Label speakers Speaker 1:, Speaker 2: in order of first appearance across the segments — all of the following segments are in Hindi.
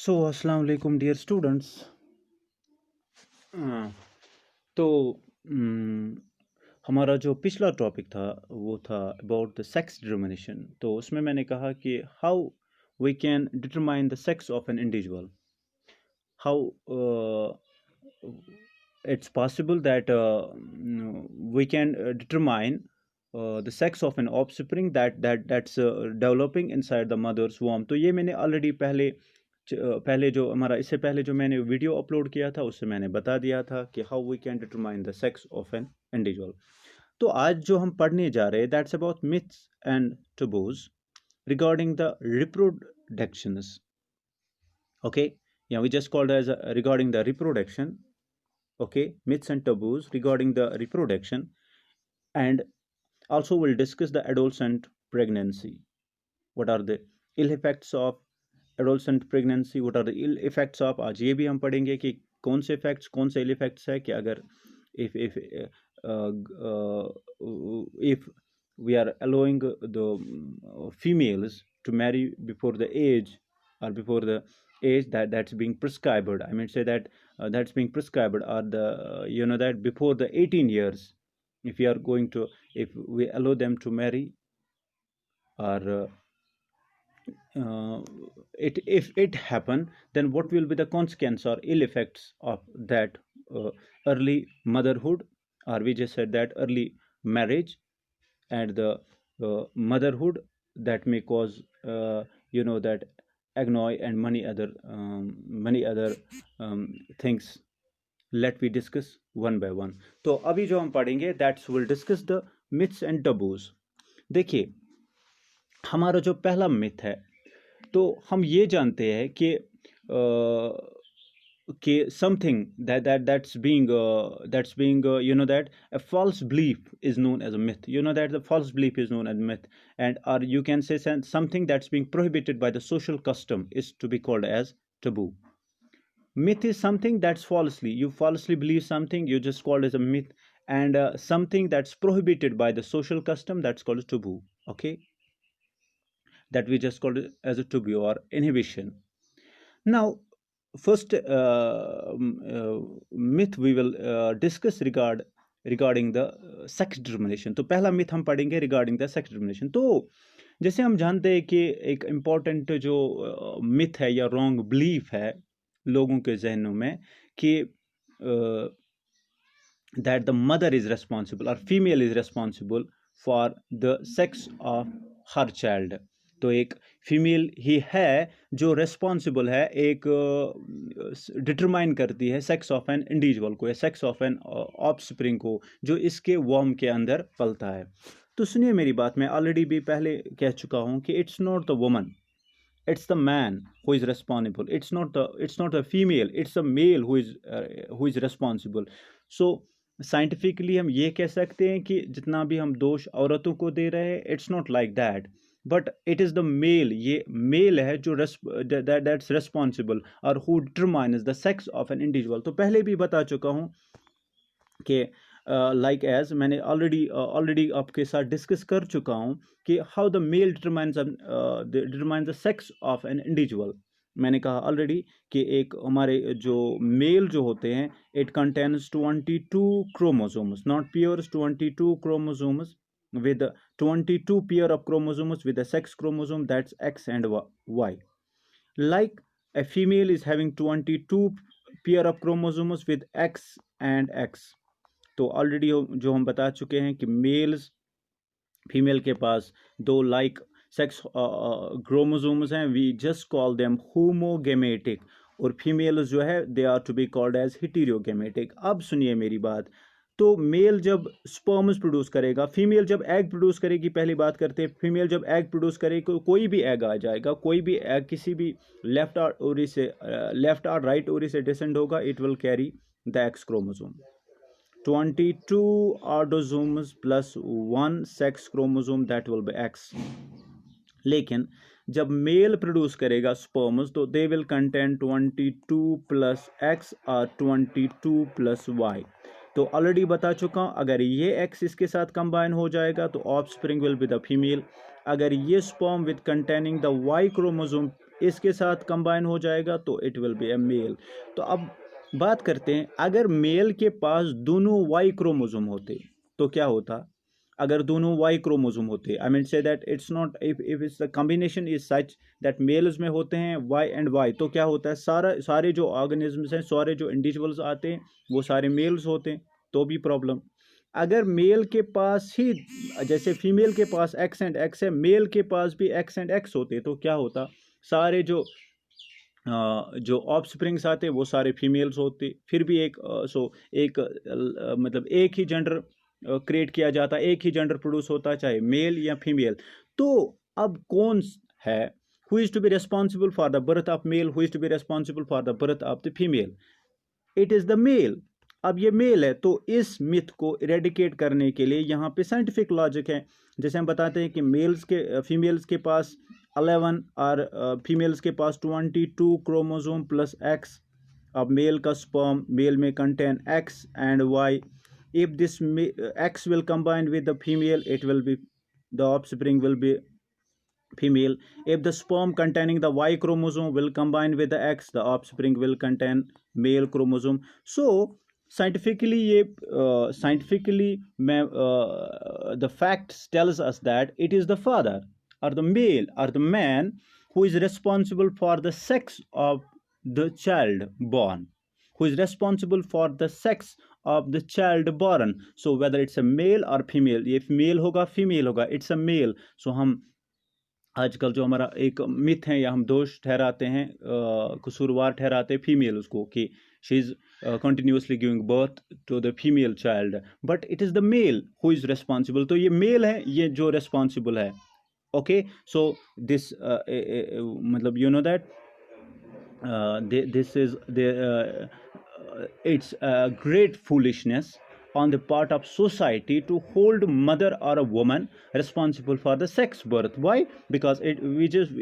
Speaker 1: अस्सलाम वालेकुम डियर स्टूडेंट्स। तो हमारा जो पिछला टॉपिक था वो था अबाउट द सेक्स डिटर्मिनेशन। तो उसमें मैंने कहा कि how we can determine the sex of an individual, how it's possible that we can determine the sex of an offspring that's developing inside the mother's womb। तो ये मैंने ऑलरेडी पहले जो हमारा इससे पहले जो मैंने वीडियो अपलोड किया था उससे मैंने बता दिया था कि how we can determine the sex of an individual. तो आज जो हम पढ़ने जा रहे हैं that's about myths and taboos regarding the reproductions, okay? Yeah, we just called as regarding the reproduction, okay? Myths and taboos regarding the reproduction, and also we'll discuss the adolescent pregnancy. What are the ill effects of adolescent pregnancy? What are the ill effects of, आज ये भी हम पढ़ेंगे कि कौन से effects कौन से ill effects है कि अगर if we are allowing the females to marry before the age or before the age that's being prescribed, I mean say that that's being prescribed, or the that before the 18 years, if we are going to, if we allow them to marry, or if it happen, then what will be the consequence or ill effects of that early motherhood, or we just said that early marriage, and the motherhood that may cause that agony and many other things। let we discuss one by one। तो अभी जो हम पढ़ेंगे that's will discuss the myths and taboos. देखिए हमारा जो पहला मिथ है तो हम ये जानते हैं कि something that's being that a false belief is known as a myth, that the false belief is known as myth, and or you can say something that's being prohibited by the social custom is to be called as taboo। Myth is something that's you falsely believe something, you just called as a myth, and something that's prohibited by the social custom, that's called as taboo, okay? That we just called it as a taboo or inhibition। Now first myth we will discuss regarding the sex determination। तो पहला myth हम पढ़ेंगे regarding the sex determination। तो जैसे हम जानते हैं कि एक important जो myth है या wrong belief है लोगों के जहनों में कि that the mother is responsible or female is responsible for the sex of her child। तो एक फीमेल ही है जो रेस्पॉन्सिबल है, एक डिटरमाइन करती है सेक्स ऑफ एन इंडिविजुअल को या सेक्स ऑफ एन ऑफस्प्रिंग को जो इसके वॉर्म के अंदर पलता है। तो सुनिए मेरी बात, मैं ऑलरेडी भी पहले कह चुका हूं कि it's not the woman, it's the man who is responsible, it's not a female, it's a male who is responsible। so scientifically हम ये कह सकते हैं कि जितना भी हम दोष औरतों को दे रहे हैं it's not like that, but it is the male, ये मेल है जो दैट्स रेस्पॉन्सिबल और who determines the sex of an individual. तो पहले भी बता चुका हूँ कि लाइक एज मैंने ऑलरेडी आपके साथ डिस्कस कर चुका हूँ कि how the male determines the sex of an individual. मैंने कहा ऑलरेडी कि एक हमारे जो मेल जो होते हैं it contains 22 chromosomes, not pairs, 22 chromosomes with 22 pair of chromosomes with a sex chromosome that's X and Y, like a female is having 22 pair of chromosomes with X and X। तो ऑलरेडी जो हम बता चुके हैं कि मेल्स फीमेल के पास दो लाइक सेक्स क्रोमोसोम्स हैं, we just call them homogametic, और फीमेल्स जो है they are to be called as heterogametic. अब सुनिए मेरी बात, तो मेल जब स्पर्म्स प्रोड्यूस करेगा, फीमेल जब एग प्रोड्यूस करेगी, पहली बात करते हैं फीमेल जब एग प्रोड्यूस करेगी, कोई भी एग आ जाएगा, कोई भी एग किसी भी लेफ्ट और राइट ओरी से डिसेंड होगा, it will carry the x chromosome. 22 autosomes plus 1 sex chromosome that will be x. लेकिन जब मेल प्रोड्यूस करेगा स्पर्म्स तो they will contain 22 plus x और 22 प्लस वाई। तो ऑलरेडी बता चुका हूँ, अगर ये एक्स इसके साथ कंबाइन हो जाएगा तो offspring will be the female. अगर ये sperm with containing the Y chromosome इसके साथ कंबाइन हो जाएगा तो it will be a male. तो अब बात करते हैं, अगर मेल के पास दोनों वाई क्रोमोसोम होते तो क्या होता। अगर दोनों वाई क्रोमोसोम होते, I mean say that it's not, if it's the combination is such that males में होते हैं वाई एंड वाई, तो क्या होता है, सारे जो ऑर्गेनिजम्स हैं, सारे जो इंडिविजुअल्स आते हैं वो सारे मेल्स होते हैं, तो भी प्रॉब्लम। अगर मेल के पास ही, जैसे फीमेल के पास एक्स एंड एक्स है, मेल के पास भी एक्स एंड एक्स होते तो क्या होता, सारे जो ऑफस्प्रिंग्स आते वो सारे फीमेल्स होते, फिर भी मतलब एक ही जेंडर क्रिएट किया जाता, एक ही जेंडर प्रोड्यूस होता, चाहे मेल या फीमेल। तो अब कौन है, who is to be responsible for the birth of male, who is to be responsible for the birth of the female, it is the male. अब ये मेल है, तो इस मिथ को इरेडिकेट करने के लिए यहाँ पे साइंटिफिक लॉजिक है। जैसे हम बताते हैं कि फीमेल्स के पास 11 और फीमेल्स के पास 22 क्रोमोसोम प्लस एक्स। अब मेल का स्पर्म, मेल में contain X and Y. If this X will combine with the female, it will be, the offspring will be female. If the sperm containing the Y chromosome will combine with the X, the offspring will contain male chromosome. So scientifically the facts tells us that it is the father or the male or the man who is responsible for the sex of the child born, who is responsible for the sex of the child born. So whether it's a male or female, if male होगा female होगा, it's a male. So हम आजकल जो हमारा एक मिथ है या हम दोष ठहराते हैं, कसूरवार ठहराते हैं फीमेल उसको, कि she is continuously giving birth to the female child, but it is the male who is responsible. तो ये मेल है, ये जो रिस्पॉन्सिबल है। ओके, सो दिस मतलब you know that this is it's a great foolishness on the part of society to hold mother or a woman responsible for the sex birth. Why? Because it we just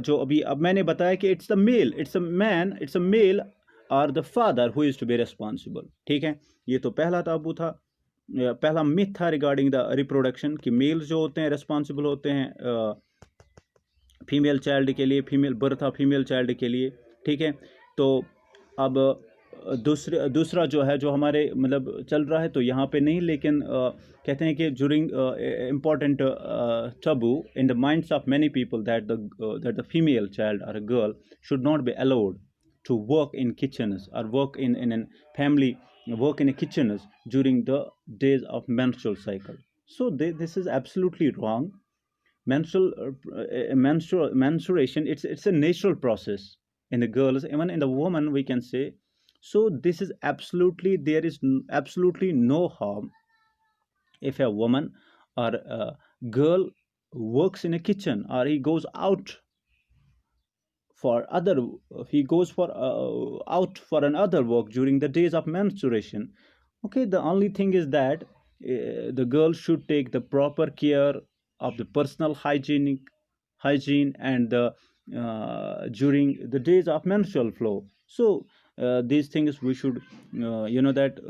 Speaker 1: जो अभी अब मैंने बताया कि it's the male, it's a man, it's a male or the father who is to be responsible. ठीक है, ये तो पहला ताबू था, पहला मिथ था रिगार्डिंग द रिप्रोडक्शन, कि मेल्स जो होते हैं रिस्पॉन्सिबल होते हैं फीमेल चाइल्ड के लिए, female birth of female child के लिए। ठीक है, तो अब दूसरा जो है, जो हमारे मतलब चल रहा है, तो यहाँ पे नहीं, लेकिन कहते हैं कि during important taboo in the minds of many people that the female child और a girl should not be allowed to work in kitchens or work in an family, work in a kitchens during the days of menstrual cycle. So this is absolutely wrong. Menstruation, it's a natural process in the girls, even in the woman we can say. So this is absolutely, there is absolutely no harm if a woman or a girl works in a kitchen, or he goes out for other, he goes for out for another work during the days of menstruation. Okay, the only thing is that the girl should take the proper care of the personal hygiene and the during the days of menstrual flow. So these things we should that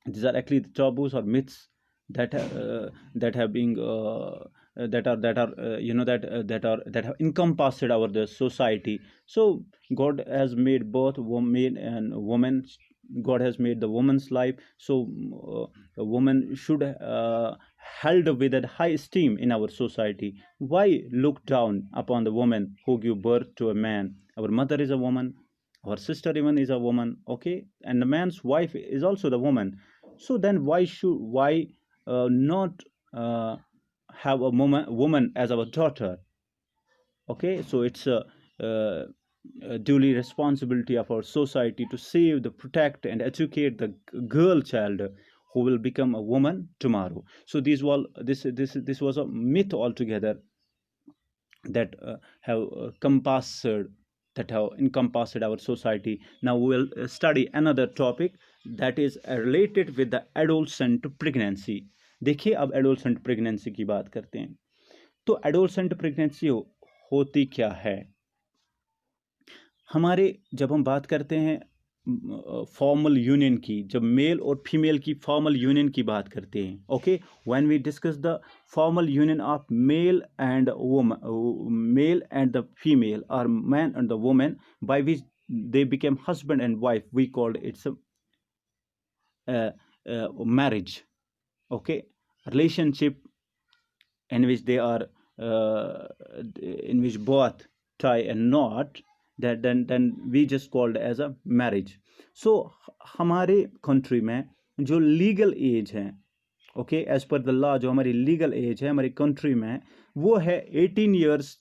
Speaker 1: these are actually the taboos or myths that have been that have encompassed our the society. So God has made both men and women. God has made the woman's life, so a woman should held with a high esteem in our society. Why look down upon the woman who give birth to a man? Our mother is a woman, our sister even is a woman, okay, and the man's wife is also the woman. So then why not have a woman as our daughter? Okay, so it's a duly responsibility of our society to save, the protect and educate the girl child who will become a woman tomorrow. So this was a myth altogether that have encompassed our society. Now we will study another topic that is related with the adolescent pregnancy. देखिए, अब एडोलसेंट प्रेगनेंसी की बात करते हैं। तो एडोलसेंट प्रेगनेंसी होती क्या है? हमारे जब हम बात करते हैं फॉर्मल यूनियन की, जब मेल और फीमेल की फॉर्मल यूनियन की बात करते हैं, okay, when we discuss the formal union of male and woman, male and the female और man and the woman by which they became husband and wife, we called it's a marriage, okay, relationship in which they are in which both tie a knot, that then we just called as a marriage. So हमारे कंट्री में जो लीगल एज है, okay, as per the law जो हमारी लीगल एज है हमारी कंट्री में वो है 18 ईयर्स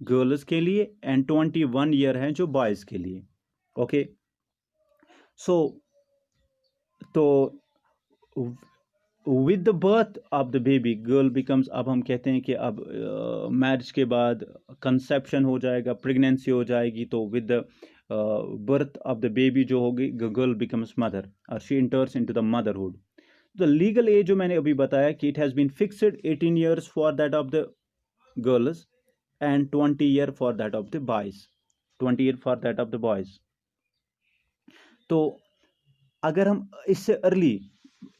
Speaker 1: गर्ल्स के लिए एंड 21 ईयर है जो बॉयज़ के लिए, ओके। सो तो with the birth of the baby girl becomes, अब हम कहते हैं कि अब मैरिज के बाद कंसेप्शन हो जाएगा, प्रेगनेंसी हो जाएगी, तो with the birth of the baby जो होगी गर्ल बिकम्स मदर और she enters into the motherhood. The legal age जो मैंने अभी बताया कि it has been fixed 18 years for that of the girls and 20 year for that of the boys, 20 year for that of the boys। तो अगर हम इससे अर्ली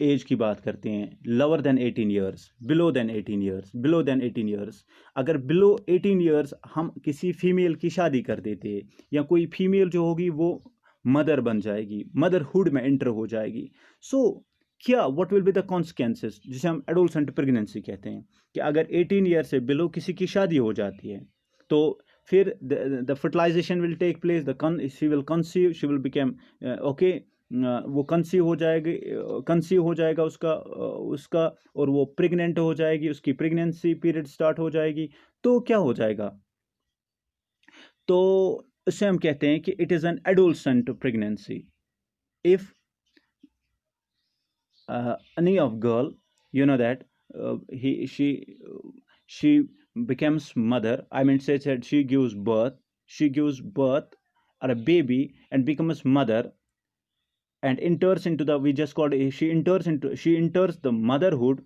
Speaker 1: एज की बात करते हैं, lower than 18 years, below than 18 years, below than 18 years, अगर बिलो 18 ईयर्स हम किसी फीमेल की शादी कर देते हैं या कोई फीमेल जो होगी वो मदर बन जाएगी, मदरहुड में एंटर हो जाएगी, सो क्या what will be the consequences, जिसे हम एडोलसेंट प्रेगनेंसी कहते हैं, कि अगर 18 ईयर से बिलो किसी की शादी हो जाती है तो फिर the fertilization will take place, she will conceive, she will become okay, वो कंसीव हो जाएगा उसका और वो प्रेग्नेंट हो जाएगी, उसकी प्रेगनेंसी पीरियड स्टार्ट हो जाएगी। तो क्या हो जाएगा, तो इससे हम कहते हैं कि it is an adolescent pregnancy. If any of girl, you know that she becomes mother, I mean say that she gives birth or a baby and becomes mother and enters into the, we just called, she enters the motherhood,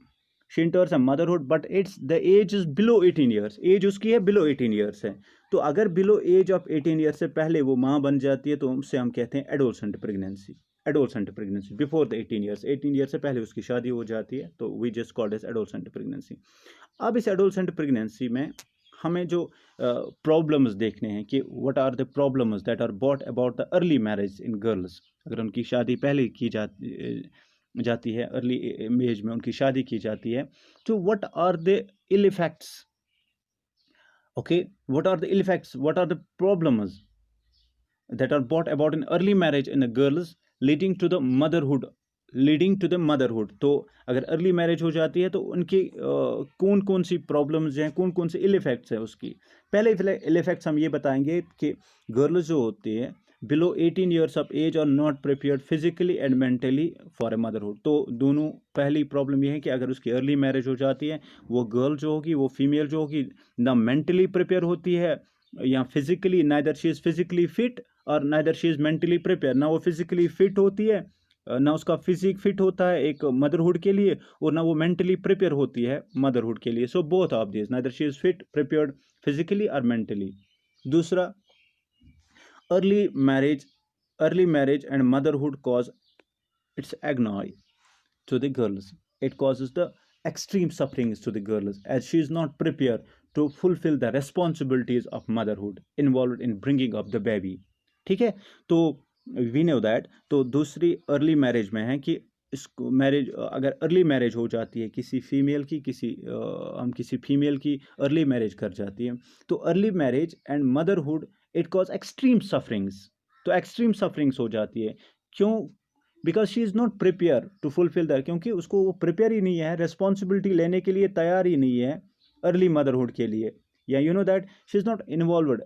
Speaker 1: she enters a motherhood, but it's the age is below 18 years, as उसकी है below 18 years है। तो अगर below age of 18 years से पहले वो माँ बन जाती है तो उससे हम कहते हैं adolescent pregnancy, adolescent pregnancy before the 18 years, 18 year से पहले उसकी शादी हो जाती है तो we just called as adolescent pregnancy. अब इस एडोलसेंट प्रेगनेंसी में हमें जो प्रॉब्लम्स देखने हैं कि what are the problems that are bought about the early marriage in girls, अगर उनकी शादी पहले की जाती है, अर्ली एज में उनकी शादी की जाती है, तो what are the ill effects, okay, what are the ill effects, what are the problems that are brought about in early marriage in the girls leading to the motherhood, तो अगर अर्ली मैरिज हो जाती है तो उनकी कौन कौन सी प्रॉब्लम्स हैं, कौन कौन से इल इफेक्ट्स हैं उसकी। पहले इल इफेक्ट्स हम ये बताएंगे कि गर्ल्स जो होती है below 18 years of age are not prepared physically and mentally for a motherhood. तो दोनों, पहली प्रॉब्लम ये है कि अगर उसकी अर्ली मैरिज हो जाती है, वो गर्ल जो होगी, वो फीमेल जो होगी, ना मेंटली प्रिपेयर होती है या physically, neither she is physically fit और neither she is mentally prepare, ना वो फिजिकली फिट होती है, ना उसका फिजिक फिट होता है एक मदरहुड के लिए, और ना वो मेंटली प्रिपेयर होती है मदरहुड के लिए। So both of this, neither she is fit prepared physically और मेंटली। दूसरा, early marriage and motherhood cause it's agony to the girls, it causes the extreme sufferings to the girls as she is not prepared to fulfill the responsibilities of motherhood involved in bringing up the baby। ठीक है, तो वी नो दैट। तो दूसरी अर्ली मैरिज में है कि इसको मैरिज, अगर अर्ली मैरिज हो जाती है किसी फीमेल की, हम किसी फीमेल की अर्ली मैरिज कर जाती है, तो early marriage and motherhood it cause extreme sufferings, तो एक्सट्रीम सफरिंग्स हो जाती है। क्यों? Because she is not prepare to fulfil that, क्योंकि उसको वो प्रिपेयर ही नहीं है, रेस्पॉन्सिबिलिटी लेने के लिए तैयार ही नहीं है अर्ली मदरहुड के लिए, या you know that she is not involved,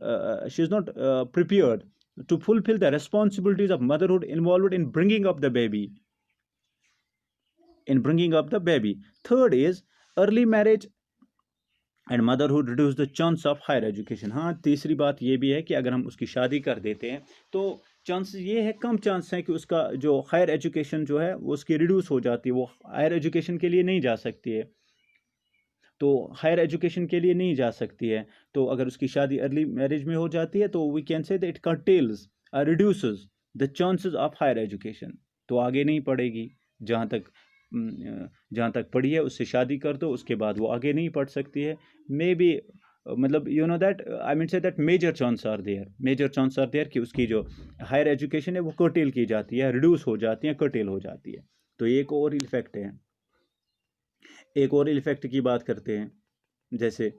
Speaker 1: she is not prepared to fulfill the responsibilities of motherhood involved in bringing up the baby, Third is early marriage and motherhood reduce the chance of higher education. हाँ, तीसरी बात ये भी है कि अगर हम उसकी शादी कर देते हैं तो चांस ये है, कम चांस है कि उसका जो हायर एजुकेशन जो है वो उसकी रिड्यूस हो जाती है, वो हायर एजुकेशन के लिए नहीं जा सकती है, तो हायर एजुकेशन के लिए नहीं जा सकती है। तो अगर उसकी शादी अर्ली मैरिज में हो जाती है तो we can say that it curtails reduces the chances of higher education, तो आगे नहीं पढ़ेगी, जहाँ तक पढ़ी है उससे शादी कर दो, उसके बाद वो आगे नहीं पढ़ सकती है। मे बी मतलब you know that I mean say that major chance are there कि उसकी जो हायर एजुकेशन है वो कर्टेल की जाती है, रिड्यूस हो जाती है, कर्टेल हो जाती है। तो एक और इफेक्ट है। एक और इफेक्ट की बात करते हैं, जैसे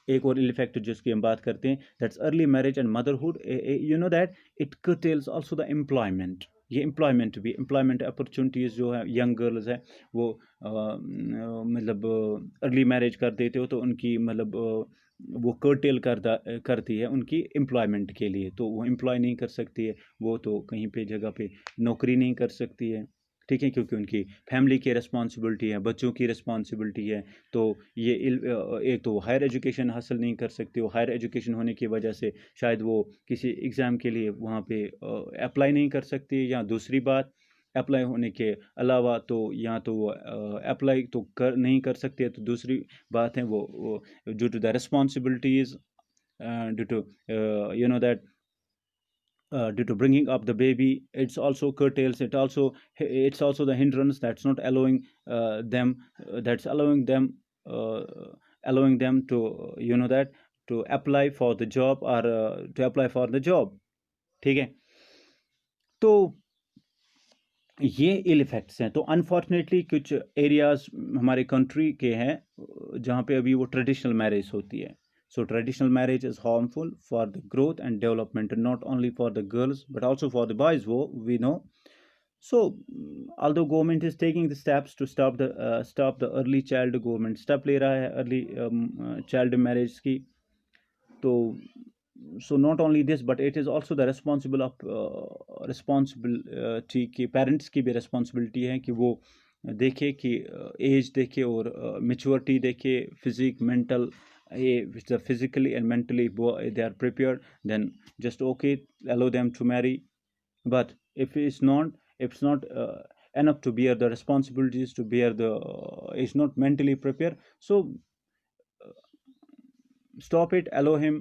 Speaker 1: एक और इफेक्ट जिसकी हम बात करते हैं, that's early marriage and motherhood. You know that it curtails also the employment. ये एम्प्लॉयमेंट अपॉर्चुनिटीज़ जो है यंग गर्ल्स है वो मतलब अर्ली मैरिज कर देते हो तो उनकी मतलब वो कर्टेल करती है उनकी एम्प्लॉयमेंट के लिए, तो वो एम्प्लॉय नहीं कर सकती है, वो तो कहीं पे जगह पे नौकरी नहीं कर सकती है, ठीक है, क्योंकि उनकी फैमिली की रिस्पॉन्सिबिलिटी है, बच्चों की रिस्पॉन्सिबिलिटी है। तो ये एक तो हायर एजुकेशन हासिल नहीं कर सकते हो, हायर एजुकेशन होने की वजह से शायद वो किसी एग्ज़ाम के लिए वहाँ पे अप्लाई नहीं कर सकती, या दूसरी बात अप्लाई होने के अलावा तो या तो वो अप्लाई तो नहीं कर सकते, तो दूसरी बात है वो due to the responsibilities, due to you know that due to bringing up the baby, it's also curtails, it's also the hindrance that's not allowing them that's uh, allowing them to you know that to apply for the job, or to apply for the job, ठीक है। तो ये इल इफेक्ट्स हैं। तो अनफॉर्चुनेटली कुछ एरियाज हमारे कंट्री के हैं जहाँ पे अभी वो ट्रेडिशनल मैरिज होती है। So traditional marriage is harmful for the growth and development, not only for the girls but also for the boys, we know. So although government is taking the steps to stop the early child, government step ले रहा है early child marriage की, तो so not only this but it is also the responsibility कि पेरेंट्स की भी रिस्पॉन्सिबिलिटी है कि वो देखे कि एज देखे और मेच्योरिटी देखे, physique mental, if the physically and mentally they are prepared, then just okay, allow them to marry. But if it's not enough to bear the responsibilities, to bear the is not mentally prepared, so stop it, allow him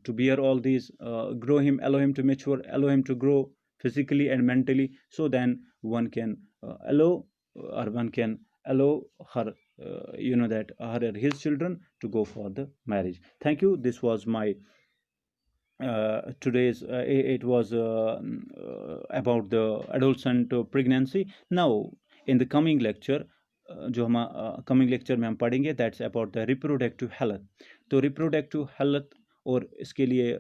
Speaker 1: to bear all these, allow him to mature, allow him to grow physically and mentally, so then one can one can allow her that her or his children to go for the marriage. Thank you. This was my today's it was about the adolescent pregnancy. Now in the coming lecture जो हम कमिंग लेक्चर में हम पढ़ेंगे, that's about the reproductive health. तो रिप्रोडक्टिव हेल्थ और इसके लिए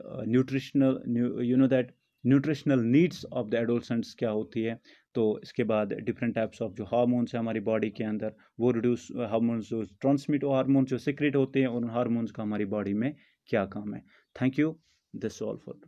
Speaker 1: nutritional needs of the adolescents क्या होती है। तो इसके बाद डिफरेंट टाइप्स ऑफ जो हार्मोन्स है हमारी बॉडी के अंदर, वो रिड्यूस हार्मोन्स जो ट्रांसमिट हार्मोन्स जो सिक्रेट होते हैं, और उन हार्मोन्स का हमारी बॉडी में क्या काम है। Thank you, this all for